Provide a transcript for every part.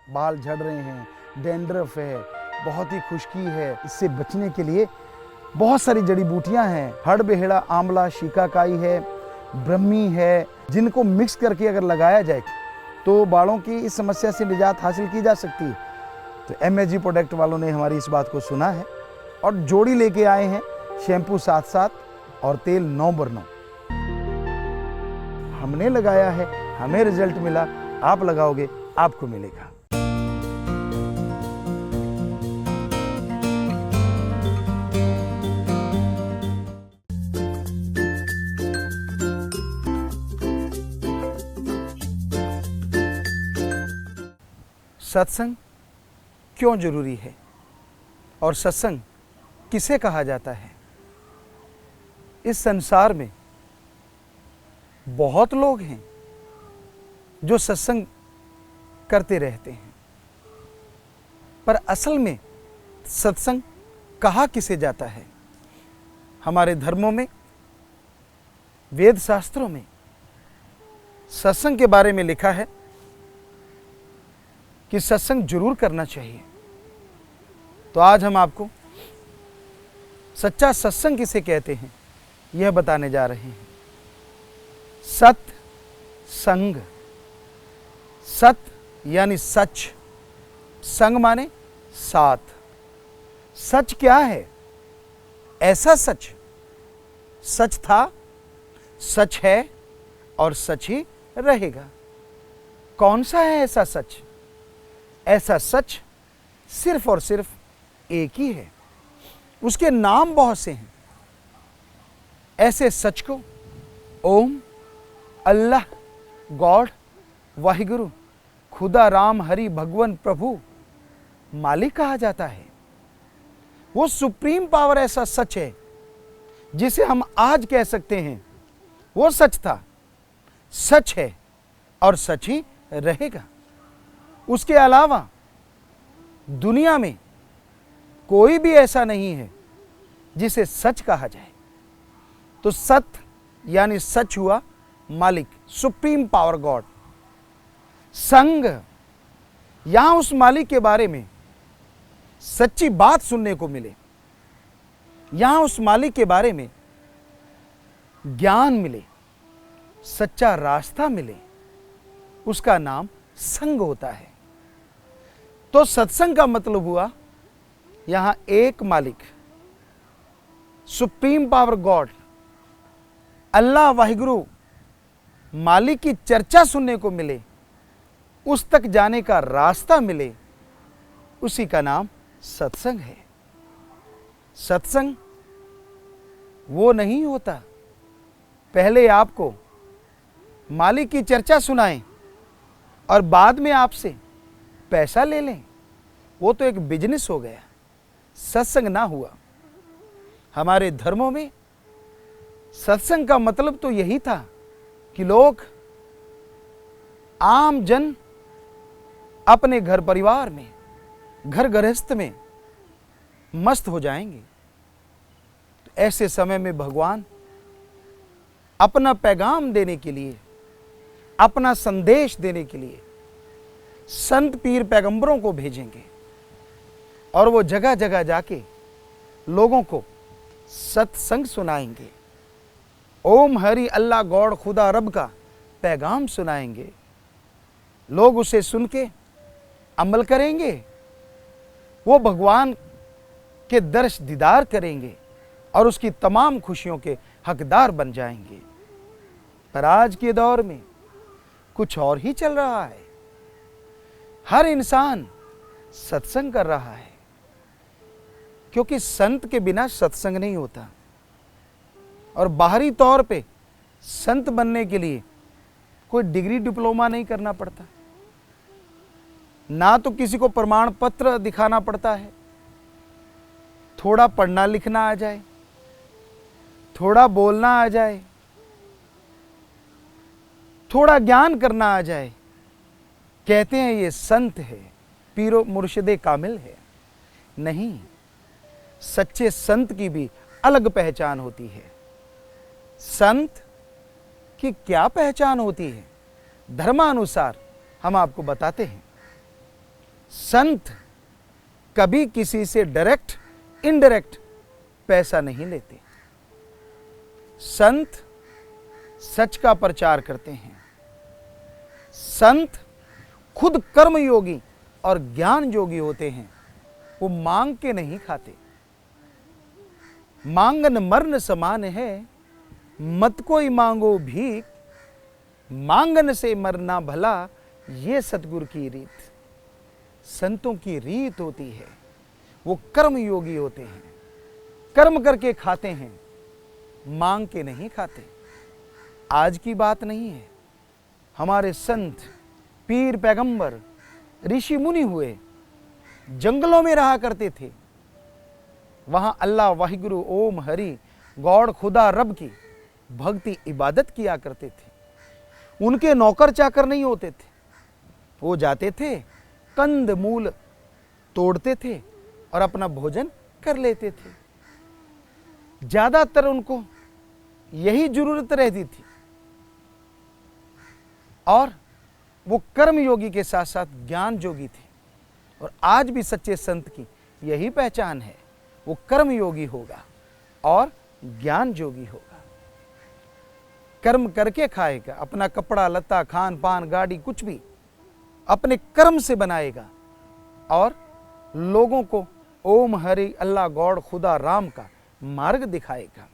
बाल झड़ रहे हैं, डैंड्रफ है, बहुत ही खुश्की है, इससे बचने के लिए बहुत सारी जड़ी बूटियां हैं। हड़बेहड़ा, आंवला, शिकाकाई है, ब्रह्मी है, जिनको मिक्स करके अगर लगाया जाए तो बालों की इस समस्या से निजात हासिल की जा सकती है। तो MSG प्रोडक्ट वालों ने हमारी इस बात को सुना है और जोड़ी लेके आए हैं, शैम्पू 7-7 और तेल 9/9। हमने लगाया है, हमें रिजल्ट मिला, आप लगाओगे आपको मिलेगा। सत्संग क्यों जरूरी है और सत्संग किसे कहा जाता है? इस संसार में बहुत लोग हैं जो सत्संग करते रहते हैं, पर असल में सत्संग कहा किसे जाता है? हमारे धर्मों में, वेद शास्त्रों में सत्संग के बारे में लिखा है कि सत्संग जरूर करना चाहिए। तो आज हम आपको सच्चा सत्संग किसे कहते हैं यह बताने जा रहे हैं। सत्संग, सत यानी सच, संग माने साथ। सच क्या है? ऐसा सच, सच था, सच है और सच ही रहेगा। कौन सा है ऐसा सच? ऐसा सच सिर्फ और सिर्फ एक ही है, उसके नाम बहुत से हैं। ऐसे सच को ओम, अल्लाह, गॉड, वाहिगुरु, खुदा, राम, हरि, भगवान, प्रभु, मालिक कहा जाता है। वो सुप्रीम पावर ऐसा सच है जिसे हम आज कह सकते हैं वो सच था, सच है और सच ही रहेगा। उसके अलावा दुनिया में कोई भी ऐसा नहीं है जिसे सच कहा जाए। तो सत यानी सच हुआ मालिक, सुप्रीम पावर गॉड। संग, यहां उस मालिक के बारे में सच्ची बात सुनने को मिले, यहां उस मालिक के बारे में ज्ञान मिले, सच्चा रास्ता मिले, उसका नाम संग होता है। तो सत्संग का मतलब हुआ यहां एक मालिक, सुप्रीम पावर गॉड, अल्लाह, वाहिगुरु, मालिक की चर्चा सुनने को मिले, उस तक जाने का रास्ता मिले, उसी का नाम सत्संग है। सत्संग वो नहीं होता पहले आपको मालिक की चर्चा सुनाएं और बाद में आपसे पैसा ले लें, वो तो एक बिजनेस हो गया, सत्संग ना हुआ। हमारे धर्मों में सत्संग का मतलब तो यही था कि लोग, आम जन अपने घर परिवार में, घर गृहस्थ में मस्त हो जाएंगे। तो ऐसे समय में भगवान अपना पैगाम देने के लिए, अपना संदेश देने के लिए संत पीर पैगंबरों को भेजेंगे और वो जगह जगह जाके लोगों को सत्संग सुनाएंगे, ओम, हरि, अल्लाह, गॉड, खुदा, रब का पैगाम सुनाएंगे। लोग उसे सुन के अमल करेंगे, वो भगवान के दर्श दीदार करेंगे और उसकी तमाम खुशियों के हकदार बन जाएंगे। पर आज के दौर में कुछ और ही चल रहा है। हर इंसान सत्संग कर रहा है, क्योंकि संत के बिना सत्संग नहीं होता। और बाहरी तौर पे संत बनने के लिए कोई डिग्री डिप्लोमा नहीं करना पड़ता, ना तो किसी को प्रमाण पत्र दिखाना पड़ता है। थोड़ा पढ़ना लिखना आ जाए, थोड़ा बोलना आ जाए, थोड़ा ज्ञान करना आ जाए, कहते हैं ये संत है, पीरो मुर्शिदे कामिल है। नहीं, सच्चे संत की भी अलग पहचान होती है। संत की क्या पहचान होती है, धर्मानुसार हम आपको बताते हैं। संत कभी किसी से डायरेक्ट इनडायरेक्ट पैसा नहीं लेते। संत सच का प्रचार करते हैं। संत खुद कर्म योगी और ज्ञान योगी होते हैं। वो मांग के नहीं खाते। मांगन मरण समान है, मत कोई मांगो भीख, मांगन से मरना भला, ये सतगुरु की रीत। संतों की रीत होती है, वो कर्म योगी होते हैं, कर्म करके खाते हैं, मांग के नहीं खाते। आज की बात नहीं है। हमारे संत पीर पैगंबर ऋषि मुनि हुए, जंगलों में रहा करते थे। वहां अल्लाह वाहिगुरु ओम हरि गॉड खुदा रब की भक्ति इबादत किया करते थे। उनके नौकर चाकर नहीं होते थे। वो जाते थे, कंद मूल तोड़ते थे और अपना भोजन कर लेते थे। ज्यादातर उनको यही जरूरत रहती थी। और वो कर्म योगी के साथ साथ ज्ञान योगी थे। और आज भी सच्चे संत की यही पहचान है, वो कर्म योगी होगा और ज्ञान योगी होगा। कर्म करके खाएगा, अपना कपड़ा लत्ता खान पान गाड़ी कुछ भी अपने कर्म से बनाएगा और लोगों को ओम हरि अल्लाह गॉड खुदा राम का मार्ग दिखाएगा।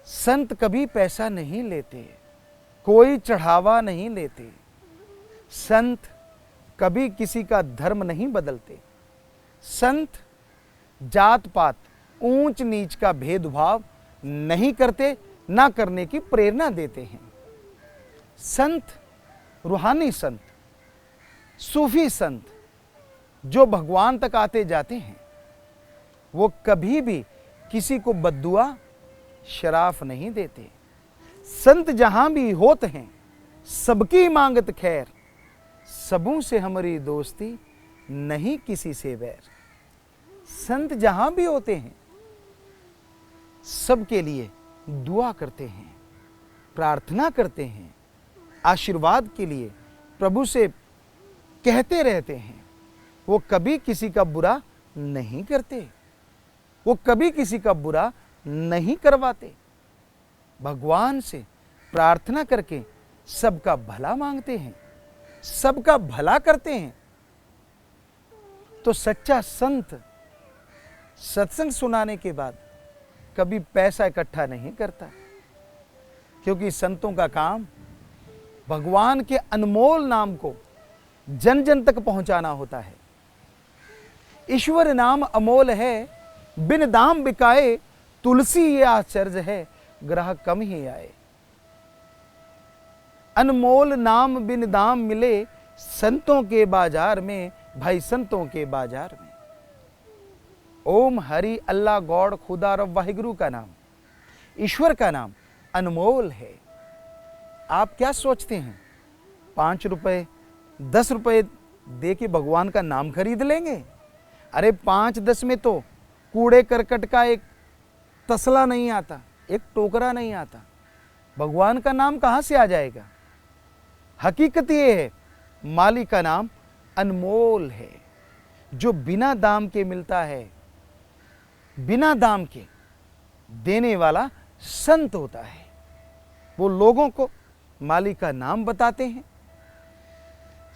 संत कभी पैसा नहीं लेते, कोई चढ़ावा नहीं लेते। संत कभी किसी का धर्म नहीं बदलते। संत जात पात ऊंच नीच का भेदभाव नहीं करते, ना करने की प्रेरणा देते हैं। संत रूहानी संत, सूफी संत जो भगवान तक आते जाते हैं, वो कभी भी किसी को बद्दुआ शराफ नहीं देते। संत जहां भी होते हैं, सबकी मांगत खैर, सबों से हमारी दोस्ती, नहीं किसी से वैर। संत जहां भी होते हैं, सबके लिए दुआ करते हैं, प्रार्थना करते हैं, आशीर्वाद के लिए प्रभु से कहते रहते हैं। वो कभी किसी का बुरा नहीं करते, वो कभी किसी का बुरा नहीं करवाते। भगवान से प्रार्थना करके सबका भला मांगते हैं, सबका भला करते हैं। तो सच्चा संत सत्संग सुनाने के बाद कभी पैसा इकट्ठा नहीं करता, क्योंकि संतों का काम भगवान के अनमोल नाम को जन जन तक पहुंचाना होता है। ईश्वर नाम अमोल है, बिन दाम बिकाए, तुलसी ये आश्चर्य है, ग्राहक कम ही आए। अनमोल नाम बिन दाम मिले, संतों के बाजार में, भाई संतों के बाजार में। ओम हरि अल्लाह गॉड खुदा रब वाहिगुरु का नाम, ईश्वर का नाम अनमोल है। आप क्या सोचते हैं 5 रुपए 10 रुपए दे के भगवान का नाम खरीद लेंगे? अरे 5-10 में तो कूड़े करकट का एक तसला नहीं आता, एक टोकरा नहीं आता। भगवान का नाम कहां से आ जाएगा? हकीकत ये है, माली का नाम अनमोल है, जो बिना दाम के मिलता है, बिना दाम के देने वाला संत होता है। वो लोगों को माली का नाम बताते हैं,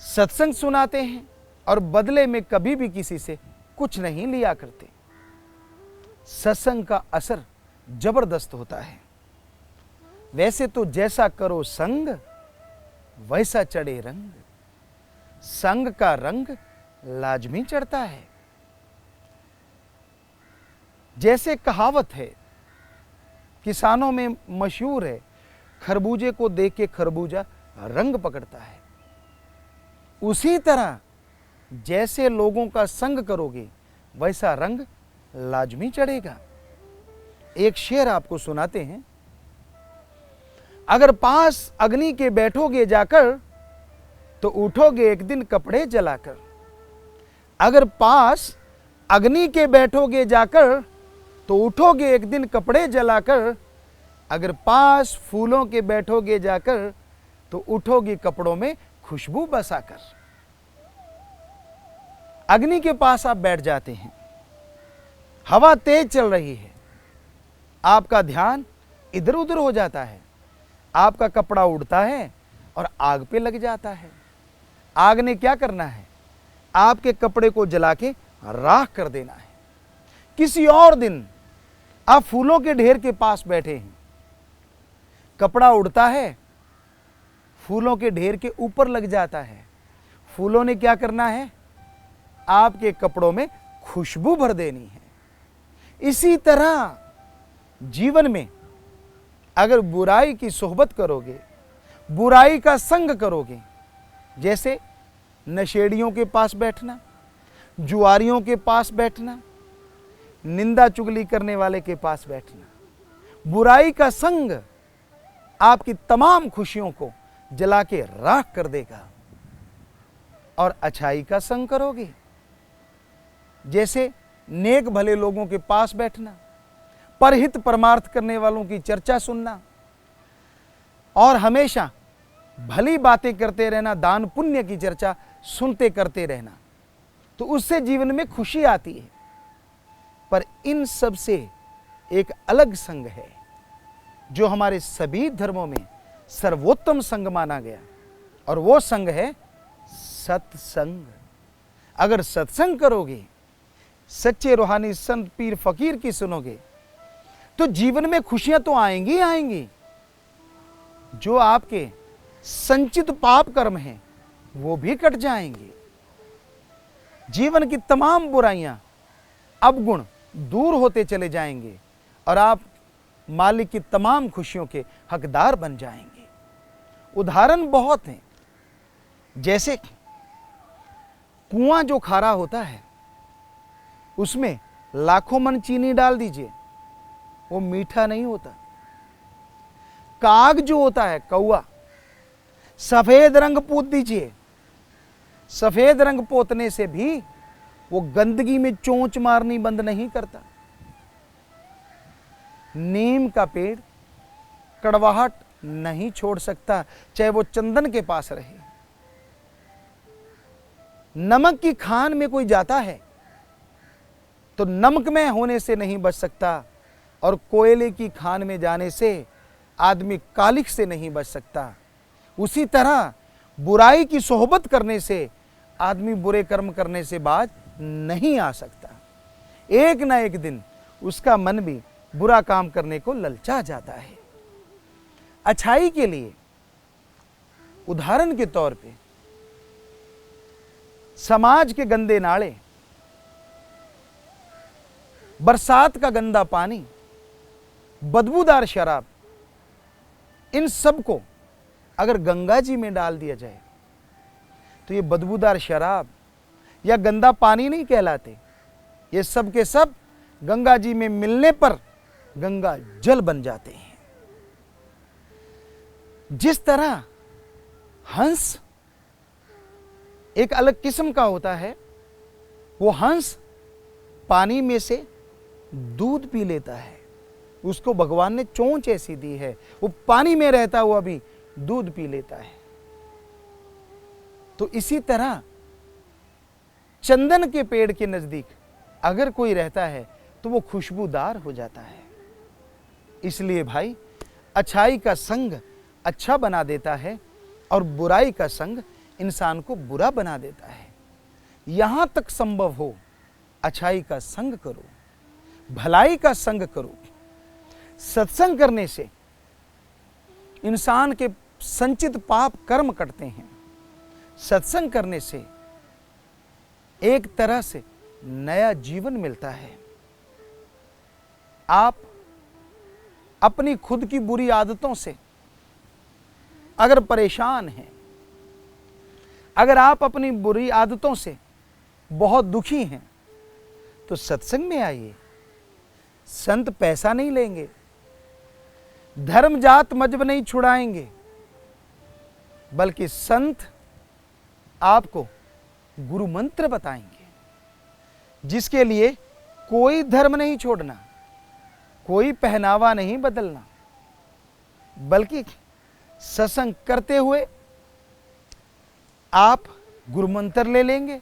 सत्संग सुनाते हैं और बदले में कभी भी किसी से कुछ नहीं लिया करते। सत्संग का असर जबरदस्त होता है। वैसे तो जैसा करो संग, वैसा चढ़े रंग। संग का रंग लाजमी चढ़ता है। जैसे कहावत है, किसानों में मशहूर है, खरबूजे को देख के खरबूजा रंग पकड़ता है। उसी तरह जैसे लोगों का संग करोगे, वैसा रंग लाजमी चढ़ेगा। एक शेर आपको सुनाते हैं। अगर पास अग्नि के बैठोगे जाकर, तो उठोगे एक दिन कपड़े जलाकर। अगर पास अग्नि के बैठोगे जाकर, तो उठोगे एक दिन कपड़े जलाकर। अगर पास फूलों के बैठोगे जाकर, तो उठोगे कपड़ों में खुशबू बसाकर। अग्नि के पास आप बैठ जाते हैं, हवा तेज चल रही है, आपका ध्यान इधर उधर हो जाता है, आपका कपड़ा उड़ता है और आग पे लग जाता है। आग ने क्या करना है? आपके कपड़े को जला के राख कर देना है। किसी और दिन आप फूलों के ढेर के पास बैठे हैं, कपड़ा उड़ता है, फूलों के ढेर के ऊपर लग जाता है। फूलों ने क्या करना है? आपके कपड़ों में खुशबू भर देनी है। इसी तरह जीवन में अगर बुराई की सोहबत करोगे, बुराई का संग करोगे, जैसे नशेड़ियों के पास बैठना, जुआरियों के पास बैठना, निंदा चुगली करने वाले के पास बैठना, बुराई का संग आपकी तमाम खुशियों को जला के राख कर देगा। और अच्छाई का संग करोगे, जैसे नेक भले लोगों के पास बैठना, परहित परमार्थ करने वालों की चर्चा सुनना और हमेशा भली बातें करते रहना, दान पुण्य की चर्चा सुनते करते रहना, तो उससे जीवन में खुशी आती है। पर इन सब से एक अलग संग है जो हमारे सभी धर्मों में सर्वोत्तम संग माना गया, और वो संग है सत्संग। अगर सत्संग करोगे, सच्चे रूहानी संत पीर फकीर की सुनोगे, तो जीवन में खुशियां तो आएंगी आएंगी। जो आपके संचित पाप कर्म हैं वो भी कट जाएंगे। जीवन की तमाम बुराइयां, अवगुण दूर होते चले जाएंगे और आप मालिक की तमाम खुशियों के हकदार बन जाएंगे। उदाहरण बहुत हैं, जैसे कुआं जो खारा होता है उसमें लाखों मन चीनी डाल दीजिए, वो मीठा नहीं होता। काग जो होता है, कौआ, सफेद रंग पोत दीजिए, सफेद रंग पोतने से भी वो गंदगी में चोंच मारनी बंद नहीं करता। नीम का पेड़ कड़वाहट नहीं छोड़ सकता, चाहे वो चंदन के पास रहे। नमक की खान में कोई जाता है तो नमकमय होने से नहीं बच सकता, और कोयले की खान में जाने से आदमी कालिख से नहीं बच सकता। उसी तरह बुराई की सोहबत करने से आदमी बुरे कर्म करने से बाज नहीं आ सकता। एक ना एक दिन उसका मन भी बुरा काम करने को ललचा जाता है। अच्छाई के लिए उदाहरण के तौर पे समाज के गंदे नाले, बरसात का गंदा पानी, बदबूदार शराब, इन सब को अगर गंगा जी में डाल दिया जाए तो ये बदबूदार शराब या गंदा पानी नहीं कहलाते। ये सब के सब गंगा जी में मिलने पर गंगा जल बन जाते हैं। जिस तरह हंस एक अलग किस्म का होता है, वो हंस पानी में से दूध पी लेता है। उसको भगवान ने चोंच ऐसी दी है, वो पानी में रहता हुआ भी दूध पी लेता है। तो इसी तरह चंदन के पेड़ के नजदीक अगर कोई रहता है तो वो खुशबूदार हो जाता है। इसलिए भाई, अच्छाई का संग अच्छा बना देता है और बुराई का संग इंसान को बुरा बना देता है। यहां तक संभव हो अच्छाई का संग करो, भलाई का संग करो। सत्संग करने से इंसान के संचित पाप कर्म कटते हैं। सत्संग करने से एक तरह से नया जीवन मिलता है। आप अपनी खुद की बुरी आदतों से अगर परेशान हैं, अगर आप अपनी बुरी आदतों से बहुत दुखी हैं, तो सत्संग में आइए। संत पैसा नहीं लेंगे, धर्म जात मजहब नहीं छुड़ाएंगे, बल्कि संत आपको गुरु मंत्र बताएंगे, जिसके लिए कोई धर्म नहीं छोड़ना, कोई पहनावा नहीं बदलना, बल्कि सत्संग करते हुए आप गुरु मंत्र ले लेंगे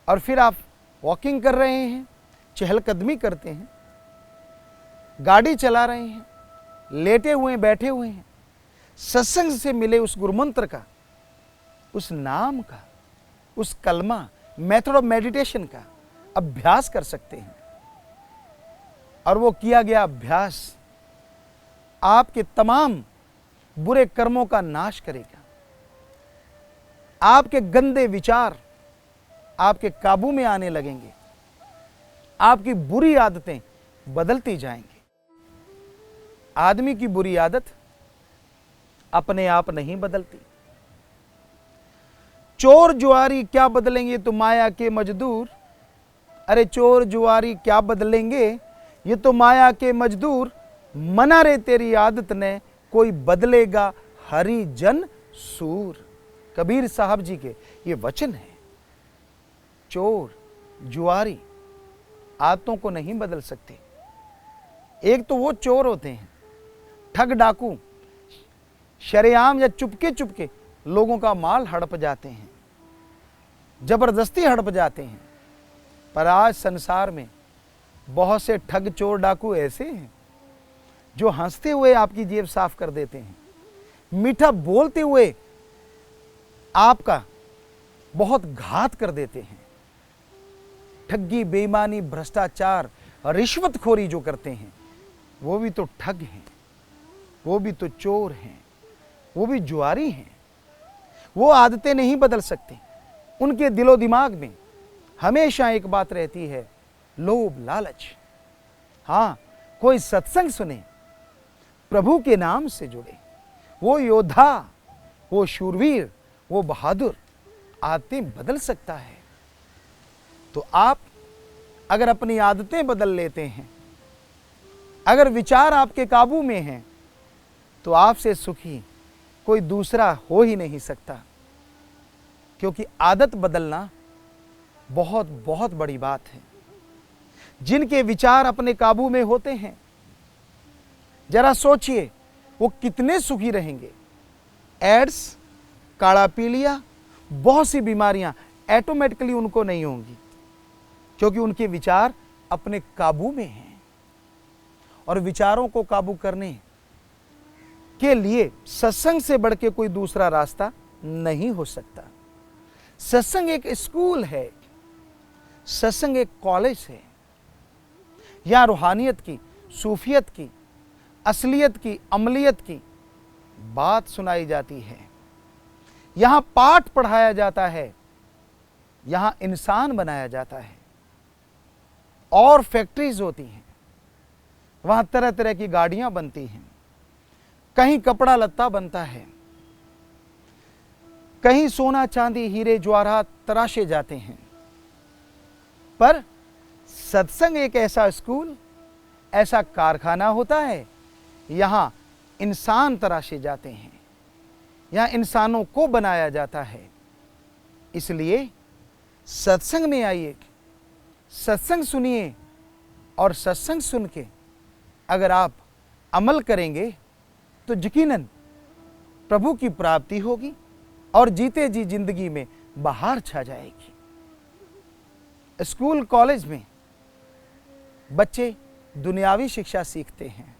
और फिर आप वॉकिंग कर रहे हैं, चहलकदमी करते हैं, गाड़ी चला रहे हैं, लेटे हुए बैठे हुए हैं, सत्संग से मिले उस गुरुमंत्र का, उस नाम का, उस कलमा, मेथड ऑफ मेडिटेशन का अभ्यास कर सकते हैं। और वो किया गया अभ्यास आपके तमाम बुरे कर्मों का नाश करेगा। आपके गंदे विचार आपके काबू में आने लगेंगे, आपकी बुरी आदतें बदलती जाएंगी। आदमी की बुरी आदत अपने आप नहीं बदलती। चोर जुआरी क्या बदलेंगे तो माया के मजदूर। अरे चोर जुआरी क्या बदलेंगे, ये तो माया के मजदूर। मना रे तेरी आदत ने, कोई बदलेगा हरिजन सूर। कबीर साहब जी के ये वचन है। चोर जुआरी आदतों को नहीं बदल सकते। एक तो वो चोर होते हैं, ठग डाकू, शरेआम या चुपके चुपके लोगों का माल हड़प जाते हैं, जबरदस्ती हड़प जाते हैं। पर आज संसार में बहुत से ठग चोर डाकू ऐसे हैं जो हंसते हुए आपकी जेब साफ कर देते हैं, मीठा बोलते हुए आपका बहुत घात कर देते हैं। ठगी, बेईमानी, भ्रष्टाचार, रिश्वतखोरी जो करते हैं वो भी तो ठग हैं, वो भी तो चोर हैं, वो भी जुआरी हैं। वो आदतें नहीं बदल सकते। उनके दिलो दिमाग में हमेशा एक बात रहती है, लोभ, लालच। हाँ, कोई सत्संग सुने, प्रभु के नाम से जुड़े, वो योद्धा, वो शूरवीर, वो बहादुर आदतें बदल सकता है। तो आप अगर अपनी आदतें बदल लेते हैं, अगर विचार आपके काबू में हैं, तो आपसे सुखी कोई दूसरा हो ही नहीं सकता। क्योंकि आदत बदलना बहुत बहुत बड़ी बात है। जिनके विचार अपने काबू में होते हैं, जरा सोचिए वो कितने सुखी रहेंगे। एड्स, काढ़ा पी लिया, बहुत सी बीमारियां ऑटोमेटिकली उनको नहीं होंगी, क्योंकि उनके विचार अपने काबू में हैं। और विचारों को काबू करने के लिए सत्संग से बढ़ के कोई दूसरा रास्ता नहीं हो सकता। सत्संग एक स्कूल है, सत्संग एक कॉलेज है। यहाँ रूहानियत की, सूफियत की, असलियत की, अमलियत की बात सुनाई जाती है। यहाँ पाठ पढ़ाया जाता है, यहाँ इंसान बनाया जाता है। और फैक्ट्रीज होती हैं, वहाँ तरह तरह की गाड़ियाँ बनती हैं, कहीं कपड़ा लत्ता बनता है, कहीं सोना चांदी हीरे जवाहरात तराशे जाते हैं। पर सत्संग एक ऐसा स्कूल, ऐसा कारखाना होता है, यहाँ इंसान तराशे जाते हैं, यहाँ इंसानों को बनाया जाता है। इसलिए सत्संग में आइए, सत्संग सुनिए, और सत्संग सुन के अगर आप अमल करेंगे तो यकीनन प्रभु की प्राप्ति होगी और जीते जी जिंदगी में बहार छा जाएगी। स्कूल कॉलेज में बच्चे दुनियावी शिक्षा सीखते हैं,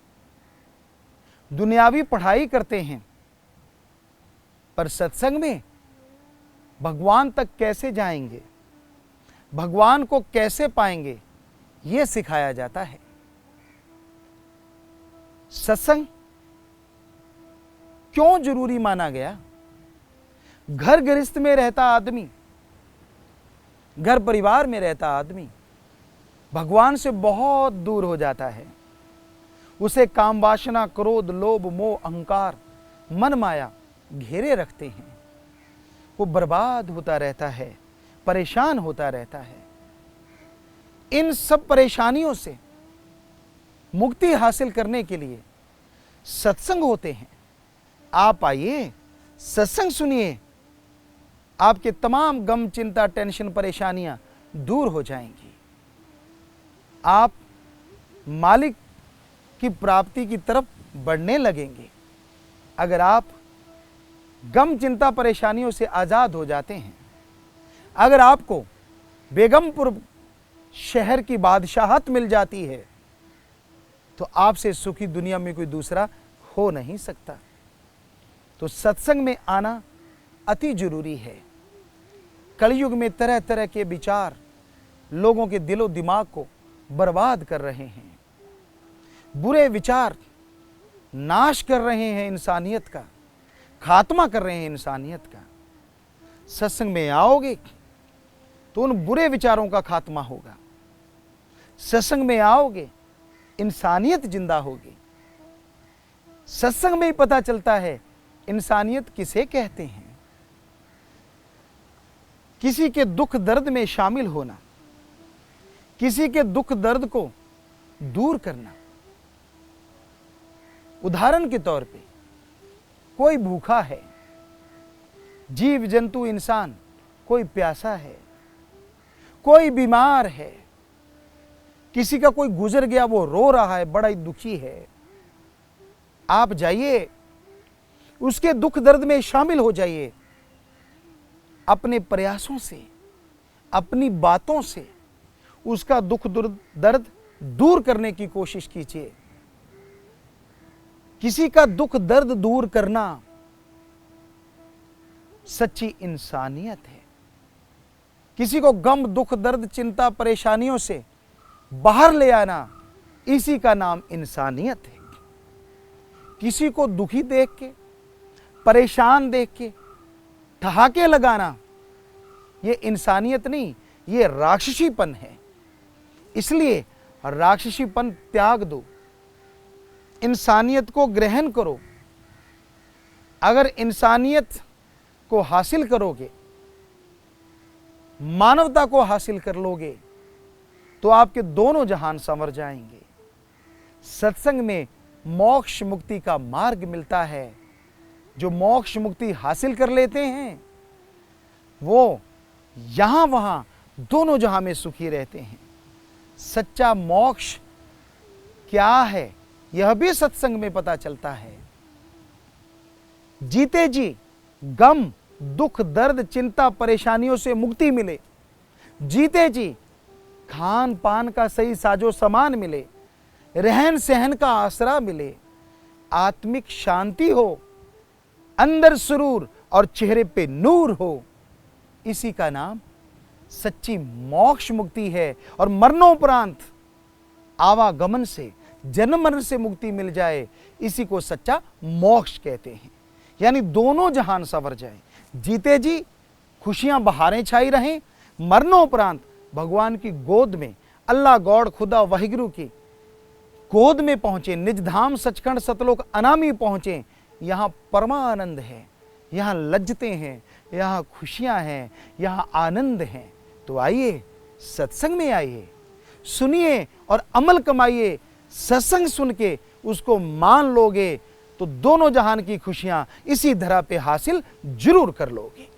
दुनियावी पढ़ाई करते हैं, पर सत्संग में भगवान तक कैसे जाएंगे, भगवान को कैसे पाएंगे, यह सिखाया जाता है। सत्संग क्यों जरूरी माना गया? घर गृहस्थ में रहता आदमी, घर परिवार में रहता आदमी भगवान से बहुत दूर हो जाता है। उसे काम वासना, क्रोध, लोभ, मोह, अहंकार, मन माया घेरे रखते हैं। वो बर्बाद होता रहता है, परेशान होता रहता है। इन सब परेशानियों से मुक्ति हासिल करने के लिए सत्संग होते हैं। आप आइए, सत्संग सुनिए, आपके तमाम गम, चिंता, टेंशन, परेशानियां दूर हो जाएंगी। आप मालिक की प्राप्ति की तरफ बढ़ने लगेंगे। अगर आप गम, चिंता, परेशानियों से आज़ाद हो जाते हैं, अगर आपको बेगमपुर शहर की बादशाहत मिल जाती है, तो आपसे सुखी दुनिया में कोई दूसरा हो नहीं सकता। तो सत्संग में आना अति जरूरी है। कलयुग में तरह तरह के विचार लोगों के दिलो दिमाग को बर्बाद कर रहे हैं। बुरे विचार नाश कर रहे हैं इंसानियत का, खात्मा कर रहे हैं इंसानियत का। सत्संग में आओगे तो उन बुरे विचारों का खात्मा होगा। सत्संग में आओगे इंसानियत जिंदा होगी। सत्संग में ही पता चलता है इंसानियत किसे कहते हैं। किसी के दुख दर्द में शामिल होना, किसी के दुख दर्द को दूर करना। उदाहरण के तौर पे कोई भूखा है, जीव जंतु इंसान, कोई प्यासा है, कोई बीमार है, किसी का कोई गुजर गया वो रो रहा है, बड़ा ही दुखी है। आप जाइए उसके दुख दर्द में शामिल हो जाइए। अपने प्रयासों से, अपनी बातों से उसका दुख दर्द दूर करने की कोशिश कीजिए। किसी का दुख दर्द दूर करना सच्ची इंसानियत है। किसी को गम, दुख, दर्द, चिंता, परेशानियों से बाहर ले आना, इसी का नाम इंसानियत है। किसी को दुखी देख के, परेशान देख के ठहाके लगाना, ये इंसानियत नहीं, ये राक्षसीपन है। इसलिए राक्षसीपन त्याग दो, इंसानियत को ग्रहण करो। अगर इंसानियत को हासिल करोगे, मानवता को हासिल कर लोगे, तो आपके दोनों जहान संवर जाएंगे। सत्संग में मोक्ष मुक्ति का मार्ग मिलता है। जो मोक्ष मुक्ति हासिल कर लेते हैं वो यहां वहां दोनों जहां में सुखी रहते हैं। सच्चा मोक्ष क्या है यह भी सत्संग में पता चलता है। जीते जी गम, दुख, दर्द, चिंता, परेशानियों से मुक्ति मिले। जीते जी खान पान का सही साजो सामान मिले, रहन सहन का आसरा मिले, आत्मिक शांति हो, अंदर सुरूर और चेहरे पे नूर हो। इसी का नाम सच्ची मोक्ष मुक्ति है। और मरणोपरांत आवागमन से, जन्म मरण से मुक्ति मिल जाए, इसी को सच्चा मोक्ष कहते हैं। यानी दोनों जहान संवर जाए। जीते जी खुशियां बहारें छाई रहें, मरणोपरांत भगवान की गोद में, अल्लाह गॉड खुदा वाहिगुरु की गोद में पहुंचे, निज धाम सचखंड सतलोक अनामी पहुंचे। यहाँ परमानंद है, यहाँ लज्जतें हैं, यहाँ खुशियां हैं, यहाँ आनंद हैं। तो आइए सत्संग में आइए, सुनिए और अमल कमाइए। सत्संग सुन के उसको मान लोगे तो दोनों जहान की खुशियां इसी धरा पे हासिल जरूर कर लोगे।